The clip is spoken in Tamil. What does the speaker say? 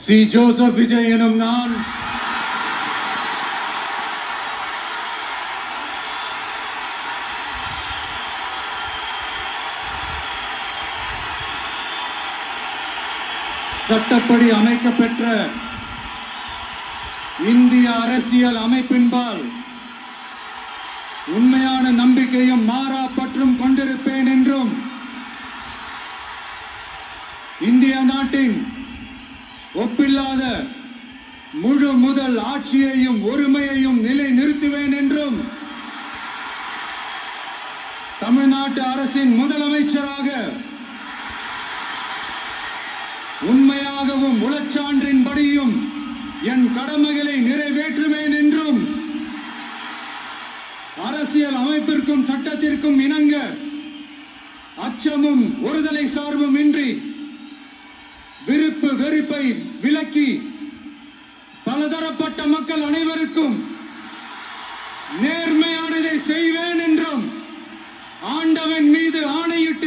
சி ஜோசப் விஜய் எனும் நான் சட்டப்படி அமைக்கப்பெற்ற இந்திய அரசியல் அமைப்பின்பால் உண்மையான நம்பிக்கையும் மாறா பற்றும் கொண்டிருப்பேன் என்றும் இந்திய நாட்டின் ஒப்பில்லாத முழு முதல் ஆட்சியையும் ஒருமையையும் நிலை நிறுத்துவேன் என்றும் தமிழ்நாட்டு அரசின் முதலமைச்சராக உண்மையாகவும் உளச்சான்றின்படியும் என் கடமைகளை நிறைவேற்றுவேன் என்றும் அரசியல் அமைப்பிற்கும் சட்டத்திற்கும் இணங்க அச்சமும் ஒருதலை சார்பும் இன்றி விருப்பு வெறுப்பை விலக்கி பலதரப்பட்ட மக்கள் அனைவருக்கும் நேர்மையானதை செய்வேன் என்றும் ஆண்டவன் மீது ஆணையிட்டு